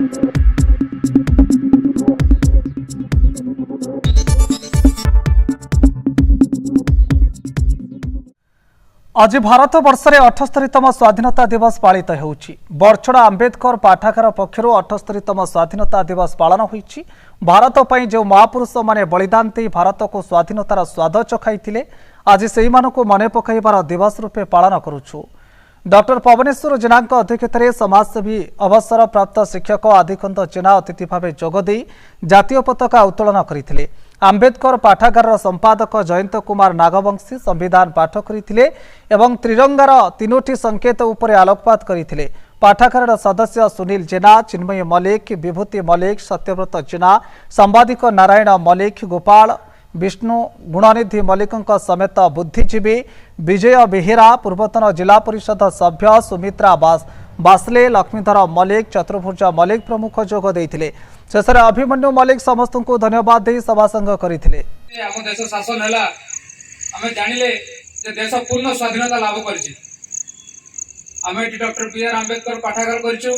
आज भारत वर्षरे 78तम स्वाधीनता दिवस पालित होउछि। बरछड़ा आंबेडकर पाठागार पक्षर 78तम स्वाधीनता दिवस पालन होइछि। भारत पई जो महापुरुष माने बलिदान दे भारत को स्वाधीनतार स्वाद चखाइथिले आज सेहि मानको मने पकाइबार दिवस रूपे पालन करूछु। डॉक्टर पवनेश्वर जेना अध्यक्षतार समाजसेवी अवसर प्राप्त शिक्षक आदिकंत जेना अतिथि भाव जोगदे जातीय पताका उत्तोलन करथिले। आंबेडकर पाठागार संपादक जयंत कुमार नागवंशी संविधान पाठ करथिले एवं त्रिरंगार तीनोटी संकेत उपरे आलोकपात करथिले। पाठागार सदस्य सुनील जेना, चिन्मय मलिक, विभूति मलिक, सत्यव्रत जेना, सांबादिक नारायण मलिक, गोपाल विष्णु, गुणनिधि मलिक समेत बुद्धिजीवी विजय बेहेरा, पूर्वतन जिला परिषद सभ्य सुमित्रा बासले, लक्ष्मीधर मलिक, चतुर्भुज मलिक प्रमुख जोग देइथिले। शेषे अभिमन्यु मलिक समस्त को धन्यवाद दे सभासंग करथिले। हम देश शासन हैला हमें जानिले जे देश पूर्ण स्वाधीनता लाभ करछि। हमें डॉक्टर बी.आर. आंबेडकर पाठागार करछु।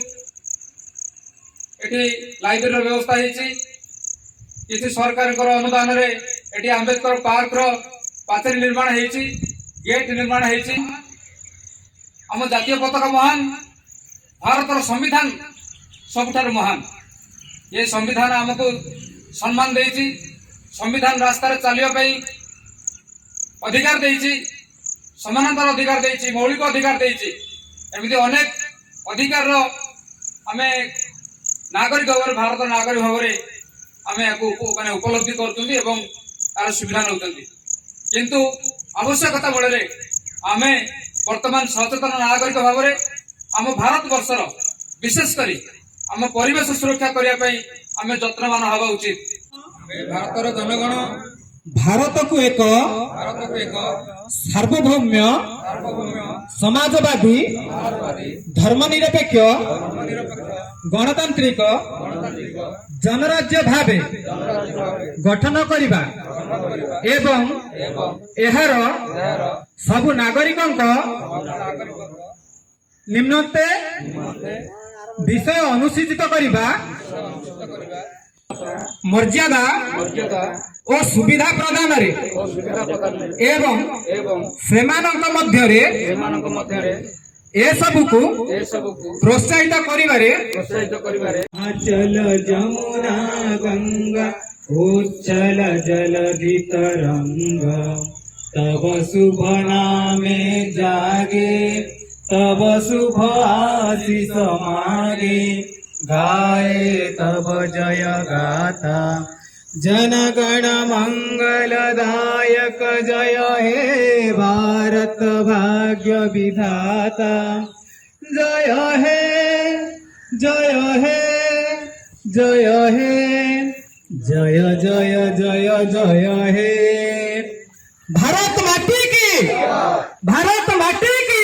एठी लाइब्रेरी व्यवस्था हेछि। किसी सरकार अनुदान रे एठी आंबेडकर पार्क रो पाचेरी निर्माण हेछि, गेट निर्माण हेछि। हम जातीय पताका महान, भारतर संविधान सबुठार महान। ये संविधान हमको सम्मान देछि। संविधान रास्ता चलिया अधिकार देछि, समानतार अधिकार देछि, मौलिक अधिकार देछि। एमती अनेक अधिकार आमे नागरिक भाव भारत नागरिक भाव आमे उपलब्धि करछुंती एवं तार सुविधा नउछंती। किंतु आवश्यकता बळे आमे वर्तमान सचेतन नागरिक भाव आम भारत वर्षर विशेष करी आम परिवेश सुरक्षा करिया पई आमे यत्नवान हवा उचित। भारतर जनगण भारत को एक सार्वभौम्य समाजवादी धर्मनिरपेक्ष गणतांत्रिक जनराज्य भावे गठन करिबा एवं एहार सबु नागरिकंक निम्नते विषय अनुसूचित करिबा मर्यादा और सुविधा प्रदान एवं सेमानक मध्यरे ए सबको प्रोत्साहित करिबारे अचल जमुना गंगा उच्चल जलधि तरंग तब शुभ नामे जागे तब शुभ आशीष मागे गाए तब जय गाथा जनगण मंगलदायक जय हे भारत भाग्य विधाता जय हे जय हे जय हे जय जय जय जय हे भारत माटी की भारत माटी की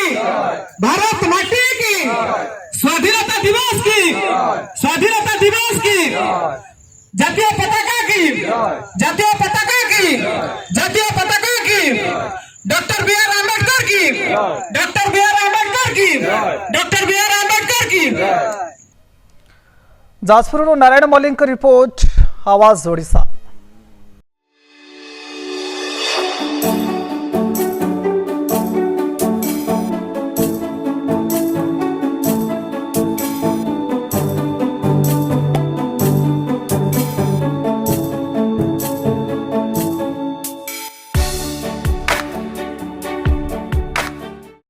भारत माटी की स्वाधीनता दिवस की स्वाधीनता दिवस की जातीय पताका की जातीय पताका की जातीय पताका की डॉक्टर बी.आर. आंबेडकर की डॉक्टर बी.आर. आंबेडकर की डॉक्टर बी.आर. आंबेडकर की। जाजपुर नारायण मलिक रिपोर्ट, आवाज ओडिशा।